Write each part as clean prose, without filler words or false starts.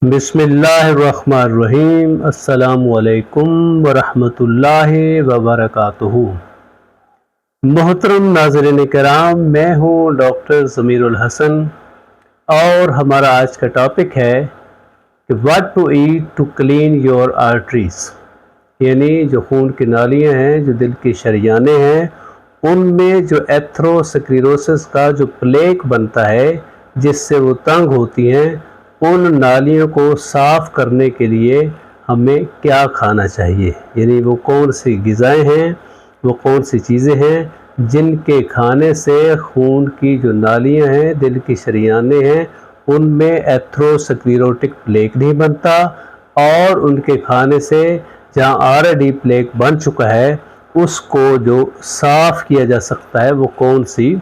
बिस्मिल्लाहिर्रहमानिर्रहीम। अस्सलामुअलैकुम वरहमतुल्लाहि वबरकातुहू। मोहतरम नाज़रीन कराम, मैं हूँ डॉक्टर ज़मीरुल हसन और हमारा आज का टॉपिक है कि what to eat to clean your arteries, यानी जो खून की नालियाँ हैं, जो दिल की शरियानें हैं, उनमें जो एथेरोस्क्लेरोसिस का जो प्लेक बनता है जिससे वो तंग होती हैं, उन नालियों को साफ़ करने के लिए हमें क्या खाना चाहिए, यानी वो कौन सी ग़िज़ाएँ हैं, वो कौन सी चीज़ें हैं जिनके खाने से खून की जो नालियाँ हैं, दिल की शरियानें हैं, उनमें एथेरोस्क्लेरोटिक प्लेक नहीं बनता और उनके खाने से जहाँ ऑलरेडी प्लेक बन चुका है उसको जो साफ़ किया जा सकता है, वो कौन सी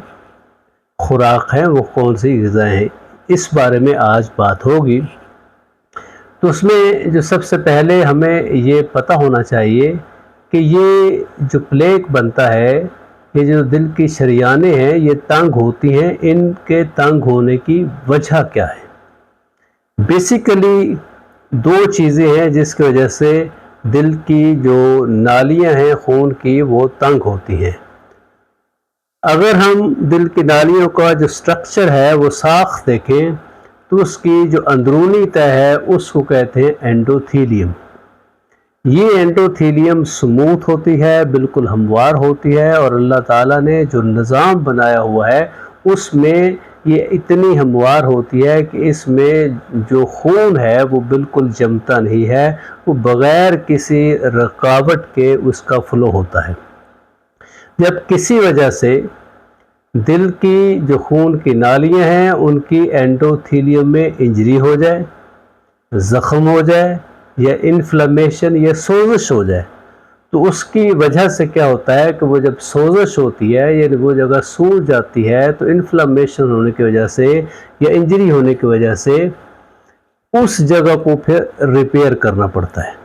खुराक है, वो कौन सी ग़िज़ाएँ हैं, इस बारे में आज बात होगी। तो उसमें जो सबसे पहले हमें ये पता होना चाहिए कि ये जो प्लेक बनता है, ये जो दिल की शरियानें हैं, ये तंग होती हैं, इनके तंग होने की वजह क्या है? बेसिकली दो चीज़ें हैं जिसकी वजह से दिल की जो नालियाँ हैं खून की, वो तंग होती हैं। अगर हम दिल की नालियों का जो स्ट्रक्चर है वो साख़ देखें तो उसकी जो अंदरूनी तह है उसको कहते हैं एंडोथीलियम। ये एंडोथीलियम स्मूथ होती है, बिल्कुल हमवार होती है और अल्लाह ताला ने जो निज़ाम बनाया हुआ है उसमें ये इतनी हमवार होती है कि इसमें जो खून है वो बिल्कुल जमता नहीं है, वो बग़ैर किसी रुकावट के उसका फ़्लो होता है। जब किसी वजह से दिल की जो खून की नालियाँ हैं उनकी एंडोथीलियम में इंजरी हो जाए, ज़ख़म हो जाए या इन्फ्लेमेशन या सोज़श हो जाए, तो उसकी वजह से क्या होता है कि वो जब सोज़श होती है यानी वो जगह सूज जाती है, तो इन्फ्लेमेशन होने की वजह से या इंजरी होने की वजह से उस जगह को फिर रिपेयर करना पड़ता है।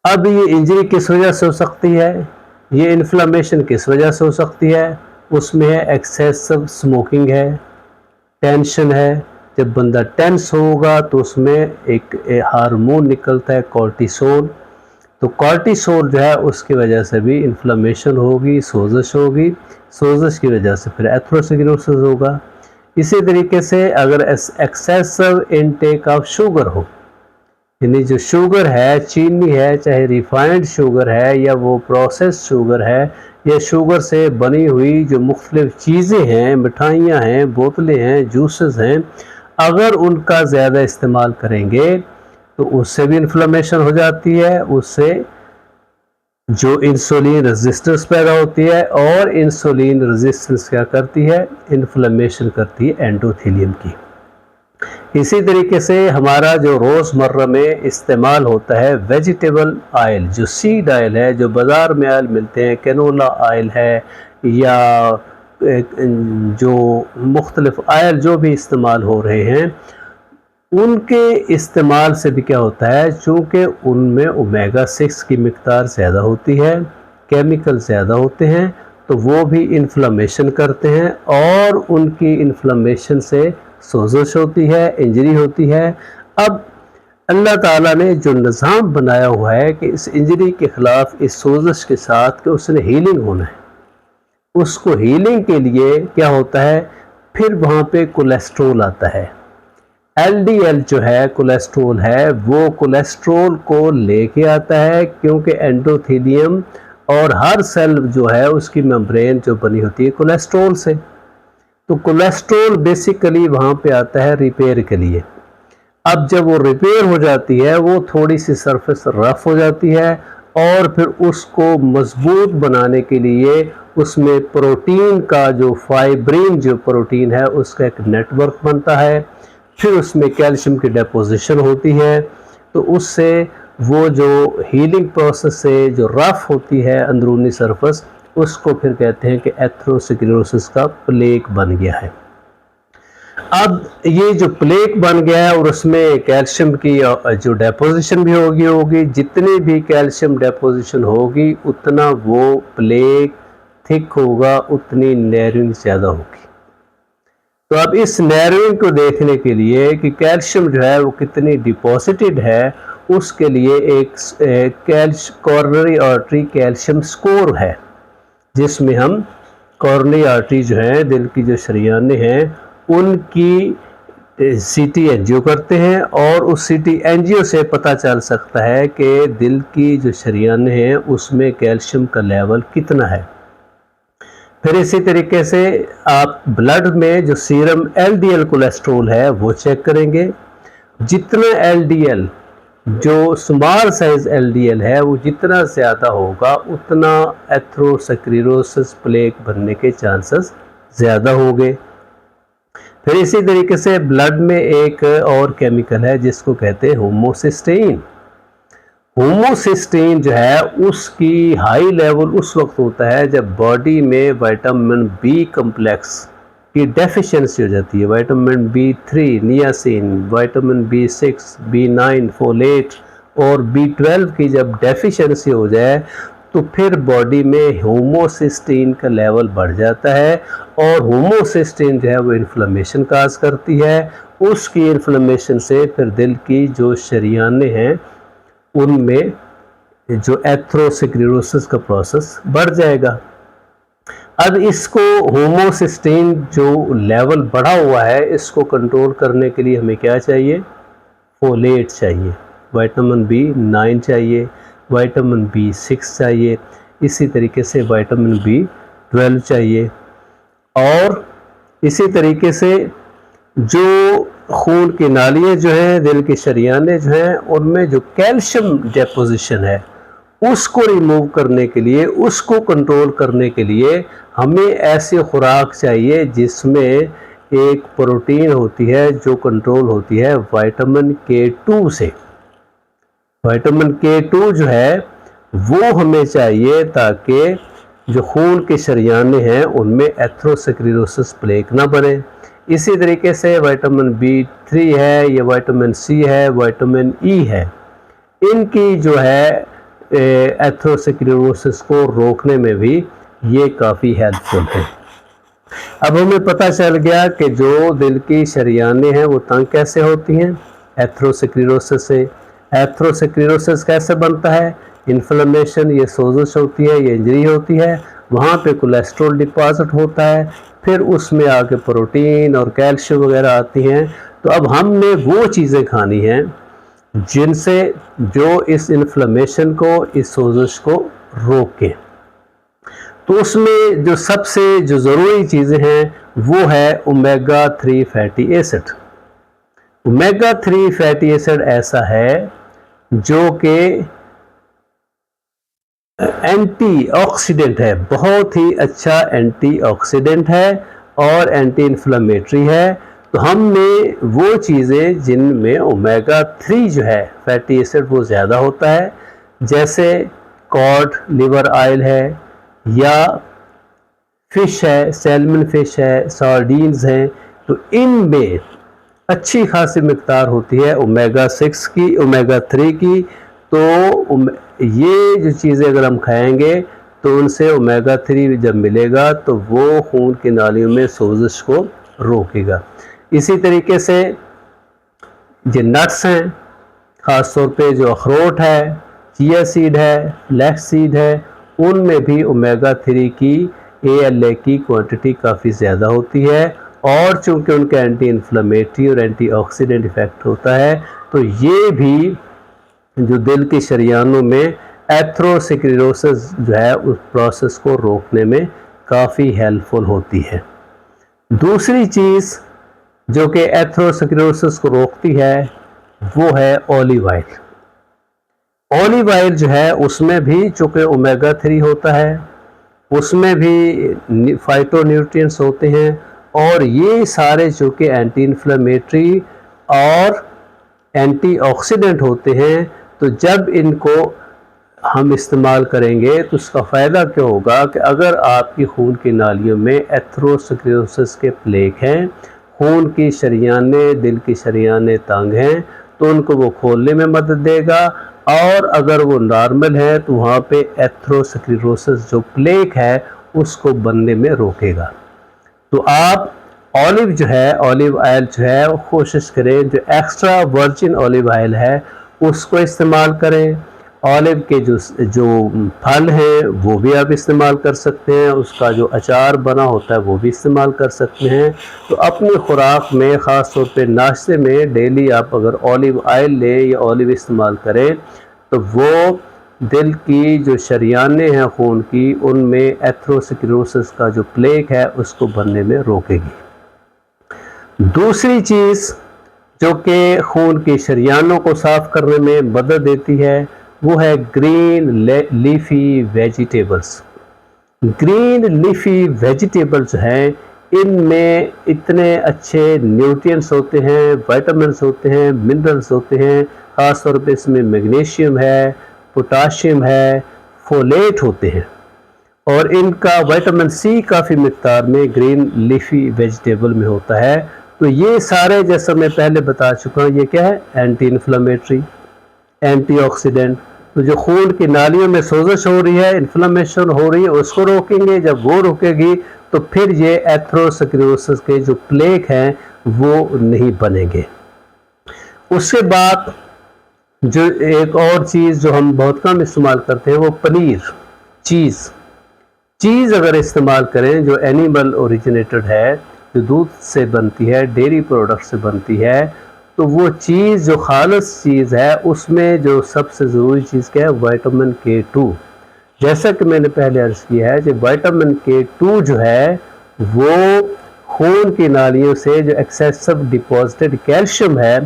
अब ये इंजरी किस वजह से हो सकती है, ये इन्फ्लेमेशन किस वजह से हो सकती है? उसमें है एक्सेसिव स्मोकिंग है, टेंशन है। जब बंदा टेंस होगा तो उसमें एक हार्मोन निकलता है कॉर्टिसोल, तो कॉर्टिसोल जो है उसकी वजह से भी इन्फ्लेमेशन होगी, सोज़श होगी, सोज़श की वजह से फिर एथेरोस्क्लेरोसिस होगा। इसी तरीके से अगर एक्सेसिव इनटेक ऑफ शुगर हो, यानी जो शुगर है, चीनी है, चाहे रिफाइंड शुगर है या वो प्रोसेस्ड शुगर है या शुगर से बनी हुई जो मुख्तलिफ़ चीज़ें हैं, मिठाइयाँ हैं, बोतलें हैं, जूसेस हैं, अगर उनका ज़्यादा इस्तेमाल करेंगे तो उससे भी इन्फ्लेमेशन हो जाती है, उससे जो इंसुलिन रेजिस्टेंस पैदा होती है और इंसुलिन रेजिस्टेंस क्या करती है, इन्फ्लेमेशन करती है एंडोथीलियम की। इसी तरीके से हमारा जो रोज़मर्रा में इस्तेमाल होता है वेजिटेबल ऑयल, जो सीड ऑयल है, जो बाज़ार में ऑयल मिलते हैं, कैनोला ऑयल है या जो मुख्तलिफ़ ऑयल जो भी इस्तेमाल हो रहे हैं, उनके इस्तेमाल से भी क्या होता है, चूँकि उनमें ओमेगा 6 की मिक़दार ज़्यादा होती है, केमिकल ज़्यादा होते हैं, तो वो भी इन्फ्लेमेशन करते हैं और उनकी इन्फ्लेमेशन से सोज़श होती है, इंजरी होती है। अब अल्लाह ताला ने जो निज़ाम बनाया हुआ है कि इस इंजरी के ख़िलाफ़, इस सोज़श के साथ कि उसने हीलिंग होना है, उसको हीलिंग के लिए क्या होता है, फिर वहाँ पे कोलेस्ट्रॉल आता है। एलडीएल जो है कोलेस्ट्रॉल है, वो कोलेस्ट्रॉल को लेके आता है, क्योंकि एंडोथीलियम और हर सेल जो है उसकी मेम्ब्रेन जो बनी होती है कोलेस्ट्रॉल से, तो कोलेस्ट्रॉल बेसिकली वहाँ पे आता है रिपेयर के लिए। अब जब वो रिपेयर हो जाती है, वो थोड़ी सी सरफेस रफ हो जाती है और फिर उसको मजबूत बनाने के लिए उसमें प्रोटीन का जो फाइब्रिन जो प्रोटीन है उसका एक नेटवर्क बनता है, फिर उसमें कैल्शियम की डिपोजिशन होती है, तो उससे वो जो हीलिंग प्रोसेस से जो रफ होती है अंदरूनी सरफेस, उसको फिर कहते हैं कि एथेरोस्क्लेरोसिस का प्लेक बन गया है। अब ये जो प्लेक बन गया है और उसमें कैल्शियम की जो डिपोजिशन भी होगी, जितनी भी कैल्शियम डिपोजिशन होगी उतना वो प्लेक थिक होगा, उतनी नैरोइंग ज़्यादा होगी। तो अब इस नैरोइंग को देखने के लिए कि कैल्शियम जो है वो कितनी डिपॉजिटेड है, उसके लिए एक कॉर्नरी आर्टरी कैल्शियम स्कोर है, जिसमें हम कॉर्नरी आर्टरी जो है, दिल की जो शरीयाने हैं, उनकी सीटी एंजियो करते हैं और उस सीटी एंजियो से पता चल सकता है कि दिल की जो शरीयाने हैं उसमें कैल्शियम का लेवल कितना है। फिर इसी तरीके से आप ब्लड में जो सीरम एलडीएल कोलेस्ट्रॉल है वो चेक करेंगे। जितना एलडीएल, जो स्मॉल साइज एलडीएल है, वो जितना ज़्यादा होगा उतना एथेरोस्क्लेरोसिस प्लेक बनने के चांसेस ज़्यादा होंगे। फिर इसी तरीके से ब्लड में एक और केमिकल है जिसको कहते हैं होमोसिस्टीन। होमोसिस्टीन जो है उसकी हाई लेवल उस वक्त होता है जब बॉडी में विटामिन बी कम्प्लेक्स की डेफिशिएंसी हो जाती है। Vitamin B3, niacin, vitamin B6, B9, folate और B12 की जब डेफिशिएंसी हो जाए तो फिर बॉडी में होमोसिस्टीन का लेवल बढ़ जाता है और होमोसिस्टीन जो है वो इन्फ्लेमेशन काज करती है। उसकी इन्फ्लेमेशन से फिर दिल की जो शरीयाने हैं उनमें जो एथेरोस्क्लेरोसिस का प्रोसेस बढ़ जाएगा। अब इसको होमोसिस्टीन जो लेवल बढ़ा हुआ है इसको कंट्रोल करने के लिए हमें क्या चाहिए? फोलेट चाहिए, विटामिन B9 चाहिए, विटामिन B6 चाहिए, इसी तरीके से विटामिन B12 चाहिए। और इसी तरीके से जो खून की नालियाँ जो हैं, दिल के शरीयाने जो हैं, उनमें जो कैल्शियम डेपोजिशन है उसको रिमूव करने के लिए, उसको कंट्रोल करने के लिए हमें ऐसी खुराक चाहिए जिसमें एक प्रोटीन होती है जो कंट्रोल होती है विटामिन K2 से। विटामिन K2 जो है वो हमें चाहिए ताकि जो खून के शरीयाने हैं उनमें एथेरोस्क्लेरोसिस प्लेक ना बने। इसी तरीके से विटामिन B3 है, या विटामिन C है, विटामिन E है, इनकी जो है एथेरोस्क्लेरोसिस को रोकने में भी ये काफ़ी हेल्पफुल है। अब हमें पता चल गया कि जो दिल की शरीयाने हैं वो तंग कैसे होती हैं, एथेरोस्क्लेरोसिस से। एथेरोस्क्लेरोसिस कैसे बनता है? इन्फ्लेमेशन, ये सोजिश होती है, ये इंजरी होती है, वहाँ पे कोलेस्ट्रॉल डिपॉजिट होता है, फिर उसमें आके प्रोटीन और कैल्शियम वगैरह आती हैं। तो अब हमने वो चीज़ें खानी हैं जिनसे जो इस इन्फ्लेमेशन को, इस सोजिश को रोकें। तो उसमें जो सबसे जो ज़रूरी चीज़ें हैं वो है omega 3 fatty acid. Omega 3 fatty acid ऐसा है जो कि एंटीऑक्सीडेंट है, बहुत ही अच्छा एंटीऑक्सीडेंट है और एंटी इन्फ्लेमेटरी है। तो हमने वो चीज़ें जिनमें ओमेगा 3 जो है फैटी एसिड वो ज़्यादा होता है, जैसे कॉड लिवर ऑयल है, या फिश है, सैल्मन फिश है, सार्डीन्स हैं, तो इनमें अच्छी खासी मिकदार होती है ओमेगा 6 की, ओमेगा 3 की। तो ये जो चीज़ें अगर हम खाएंगे तो उनसे ओमेगा 3 जब मिलेगा तो वो खून की नालियों में सोजिश को रोकेगा। इसी तरीके से जो नट्स हैं, ख़ास तौर पे जो अखरोट है, चिया सीड है, फ्लैक्स सीड है, उनमें भी ओमेगा 3 की ALA की क्वांटिटी काफ़ी ज़्यादा होती है और चूँकि उनका एंटी इन्फ्लेमेटरी और एंटीऑक्सीडेंट इफ़ेक्ट होता है तो ये भी जो दिल के शरीयानों में एथेरोस्क्लेरोसिस जो है उस प्रोसेस को रोकने में काफ़ी हेल्पफुल होती है। दूसरी चीज़ जो कि एथेरोस्क्लेरोसिस को रोकती है वो है ऑलिव ऑयल। ऑलिव ऑयल जो है उसमें भी चूँकि ओमेगा 3 होता है, उसमें भी फाइटोन्यूट्रिएंट्स होते हैं और ये सारे चूँकि एंटी इन्फ्लेमेटरी और एंटीऑक्सीडेंट होते हैं, तो जब इनको हम इस्तेमाल करेंगे तो उसका फ़ायदा क्या होगा कि अगर आपकी खून की नालियों में एथेरोस्क्लेरोसिस के प्लेक हैं, खून की शरीयाने, दिल की शरीयाने तंग हैं, तो उनको वो खोलने में मदद देगा और अगर वो नॉर्मल है तो वहाँ पे एथेरोस्क्लेरोसिस जो प्लेक है उसको बनने में रोकेगा। तो आप ऑलिव जो है, ऑलिव ऑयल जो है, वो कोशिश करें जो एक्स्ट्रा वर्जिन ऑलिव ऑयल है उसको इस्तेमाल करें। ऑलिव के जो फल हैं वो भी आप इस्तेमाल कर सकते हैं, उसका जो अचार बना होता है वो भी इस्तेमाल कर सकते हैं। तो अपनी खुराक में ख़ास तौर पे नाश्ते में डेली आप अगर ऑलिव ऑयल लें या ऑलिव इस्तेमाल करें तो वो दिल की जो शरियानें हैं खून की, उनमें एथेरोस्क्लेरोसिस का जो प्लेग है उसको बनने में रोकेगी। दूसरी चीज़ जो कि खून की शरियानों को साफ़ करने में मदद देती है वो है green leafy vegetables. Green leafy vegetables हैं, इनमें इतने अच्छे न्यूट्रिएंट्स होते हैं, विटामिन्स होते हैं, मिनरल्स होते हैं। ख़ास तौर पे इसमें मैग्नीशियम है, पोटाशियम है, फोलेट होते हैं और इनका विटामिन सी काफ़ी मिक़दार में ग्रीन लीफी वेजिटेबल में होता है। तो ये सारे, जैसा मैं पहले बता चुका हूँ, ये क्या है, एंटी इन्फ्लेमेटरी, एंटीऑक्सीडेंट। तो जो खून की नालियों में सोजश हो रही है, इन्फ्लेमेशन हो रही है, उसको रोकेंगे। जब वो रुकेगी तो फिर ये एथेरोस्क्लेरोसिस के जो प्लेग हैं वो नहीं बनेंगे। उसके बाद जो एक और चीज़ जो हम बहुत कम इस्तेमाल करते हैं वो पनीर, चीज़ अगर इस्तेमाल करें जो एनिमल ओरिजिनेटेड है, जो दूध से बनती है, डेयरी प्रोडक्ट से बनती है, तो वो चीज़ जो खालिस चीज़ है उसमें जो सबसे ज़रूरी चीज़ क्या है, विटामिन K2। जैसा कि मैंने पहले अर्ज़ किया है कि विटामिन K2 जो है वो खून की नालियों से जो एक्सेसिव डिपॉजिटेड कैल्शियम है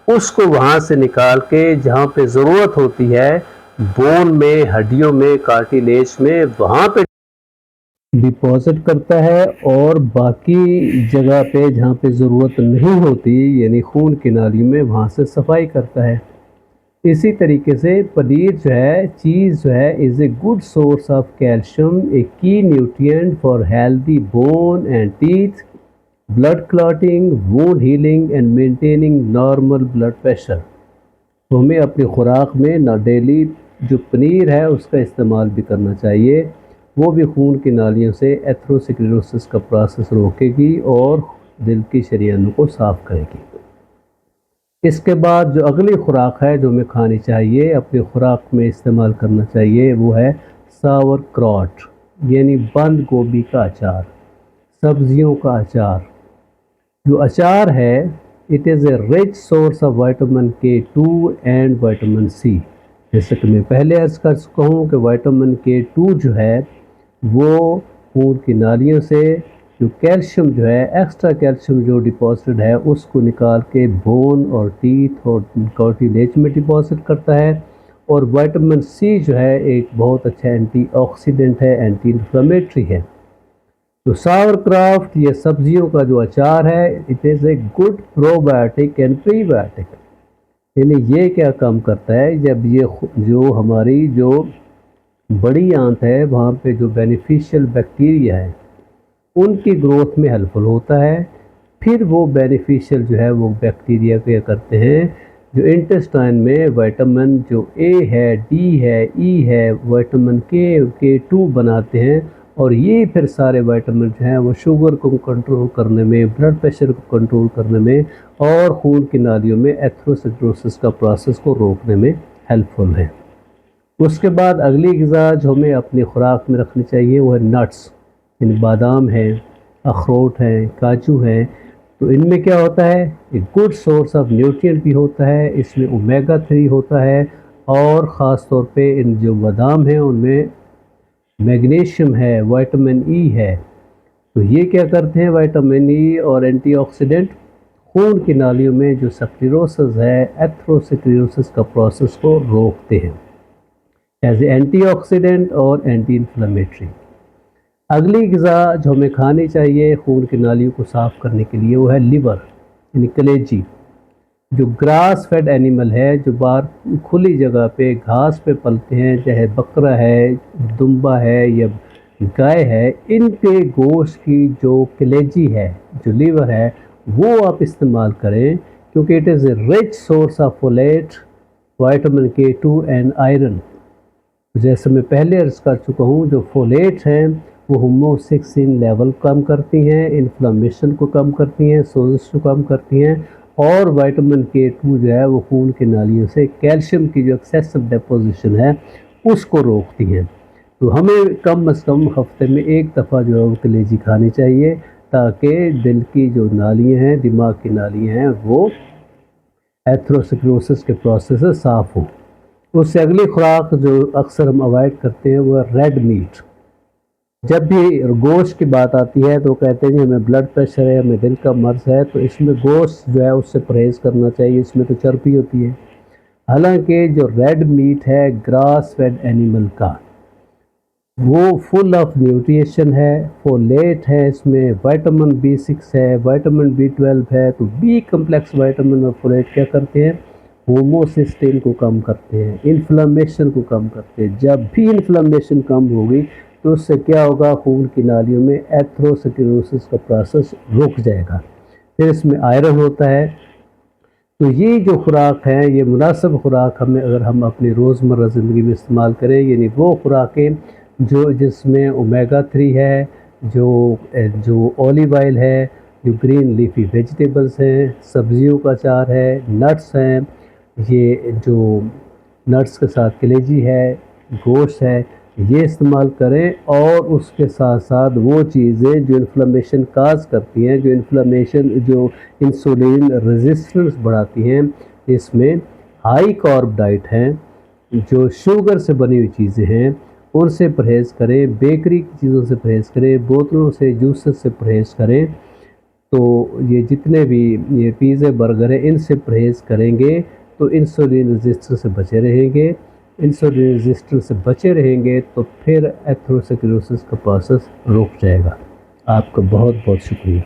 उसको वहाँ से निकाल के जहाँ पे ज़रूरत होती है, बोन में, हड्डियों में, कार्टिलेज में, वहाँ पे डिपॉजिट करता है और बाकी जगह पे जहाँ पे ज़रूरत नहीं होती, यानी खून की नाली में, वहाँ से सफाई करता है। इसी तरीके से पनीर जो है, चीज़ जो है, is a good source of calcium, a key nutrient for healthy bone and teeth, blood clotting, wound healing and maintaining normal blood pressure. तो हमें अपनी खुराक में ना डेली जो पनीर है उसका इस्तेमाल भी करना चाहिए, वो भी खून की नालियों से एथेरोस्क्लेरोसिस का प्रोसेस रोकेगी और दिल की शरियानों को साफ़ करेगी। इसके बाद जो अगली खुराक है जो हमें खानी चाहिए, अपनी खुराक में इस्तेमाल करना चाहिए, वो है सावर क्रॉट, यानी बंद गोभी का अचार, सब्जियों का अचार। जो अचार है, it is a rich source of vitamin K2 and vitamin C. जैसे कि मैं पहले अर्ज़ कर चुका हूँ कि विटामिन K2 जो है वो खून की नालियों से जो कैल्शियम जो है, एक्स्ट्रा कैल्शियम जो डिपॉजिटेड है, उसको निकाल के बोन और टीथ और कार्टिलेज में डिपॉजिट करता है। और विटामिन सी जो है एक बहुत अच्छा एंटीऑक्सीडेंट है, एंटी इन्फ्लेमेटरी है। तो सावरक्राफ्ट, ये सब्जियों का जो अचार है, it is a good probiotic and prebiotic. यानी ये क्या काम करता है, जब ये जो हमारी जो बड़ी आंत है वहाँ पे जो बेनिफिशियल बैक्टीरिया है उनकी ग्रोथ में हेल्पफुल होता है। फिर वो बेनिफिशियल जो है वो बैक्टीरिया क्या करते हैं, जो इंटेस्टाइन में विटामिन जो ए है, डी है, ई है, विटामिन K2 बनाते हैं और ये फिर सारे विटामिन जो हैं वो शुगर को कंट्रोल करने में, ब्लड प्रेशर को कंट्रोल करने में और खून की नालियों में एथेरोस्क्लेरोसिस का प्रोसेस को रोकने में हेल्पफुल है। उसके बाद अगली ग़िज़ा जो हमें अपनी खुराक में रखनी चाहिए वो है नट्स, यानी बादाम है, अखरोट हैं, काजू हैं। तो इनमें क्या होता है, एक गुड सोर्स ऑफ न्यूट्रिएंट भी होता है, इसमें ओमेगा 3 होता है और ख़ास तौर पे इन जो बादाम हैं उनमें मैग्नीशियम है, विटामिन ई है। तो ये क्या करते हैं, विटामिन ई और एंटीऑक्सीडेंट खून की नालियों में जो स्क्लेरोसिस है, एथेरोस्क्लेरोसिस का प्रोसेस को रोकते हैं एज एंटीऑक्सीडेंट और एंटी इन्फ्लेमेटरी। अगली ग़िज़ा जो हमें खानी चाहिए खून की नालियों को साफ़ करने के लिए वो है लिवर, यानी कलेजी। जो ग्रास फेड एनिमल है, जो बाहर खुली जगह पे घास पे पलते हैं, चाहे बकरा है, दुम्बा है या गाय है, इनके गोश्त की जो कलेजी है, जो लीवर है, वो आप इस्तेमाल करें क्योंकि it is a rich source of folate, vitamin K2 and iron. जैसे मैं पहले अर्ज़ कर चुका हूँ, जो फोलेट हैं वो होमोसिस्टिन लेवल कम करती हैं, इन्फ्लेमेशन को कम करती हैं, सोजिश को कम करती हैं, और विटामिन K2 जो है वो खून की नालियों से कैल्शियम की जो एक्सेसिव डिपोजिशन है उसको रोकती हैं। तो हमें कम से कम हफ्ते में एक दफ़ा जो है वो कलेजी खानी चाहिए, ताकि दिल की जो नालियाँ हैं, दिमाग की नालियाँ हैं, वो एथेरोस्क्लेरोसिस के प्रोसेस से साफ़ हो। उससे अगली खुराक जो अक्सर हम अवॉइड करते हैं वो है रेड मीट। जब भी गोश्त की बात आती है तो कहते हैं कि हमें ब्लड प्रेशर है, हमें दिल का मर्ज़ है, तो इसमें गोश्त जो है उससे परहेज़ करना चाहिए, इसमें तो चर्बी होती है। हालांकि जो रेड मीट है ग्रास फेड एनिमल का, वो फुल ऑफ न्यूट्रिशन है, फोलेट है, इसमें विटामिन B6 है, विटामिन B12 है। तो बी कम्प्लेक्स विटामिन और फोलेट क्या करते हैं, होमोसिस्टिन को कम करते हैं, इन्फ्लेमेशन को कम करते हैं। जब भी इन्फ्लेमेशन कम होगी तो उससे क्या होगा, खून की नालियों में एथेरोस्क्लेरोसिस का प्रोसेस रुक जाएगा। फिर इसमें आयरन होता है। तो ये जो खुराक है, ये मुनासिब खुराक हमें अगर हम अपनी रोज़मर्रा ज़िंदगी में इस्तेमाल करें, यानी वो खुराकें जो जिसमें ओमेगा 3 है, जो ऑलिव ऑयल है, जो ग्रीन लीफी वेजिटेबल्स हैं, सब्जियों का अचार है, नट्स हैं, ये जो नट्स के साथ कलेजी है, गोश्त है, ये इस्तेमाल करें। और उसके साथ साथ वो चीज़ें जो इन्फ्लेमेशन काज करती हैं, जो इंसुलिन रेजिस्टेंस बढ़ाती हैं, इसमें हाई कार्ब डाइट हैं, जो शुगर से बनी हुई चीज़ें हैं उनसे परहेज़ करें, बेकरी की चीज़ों से परहेज़ करें, बोतलों से, जूसेस से परहेज़ करें। तो ये जितने भी ये पिज़्ज़े बर्गर हैं इनसे परहेज़ करेंगे तो इंसुलिन रेजिस्टेंस से बचे रहेंगे। इंसुलिन रेजिस्टेंस से बचे रहेंगे तो फिर एथेरोस्क्लेरोसिस का प्रोसेस रुक जाएगा। आपका बहुत बहुत शुक्रिया।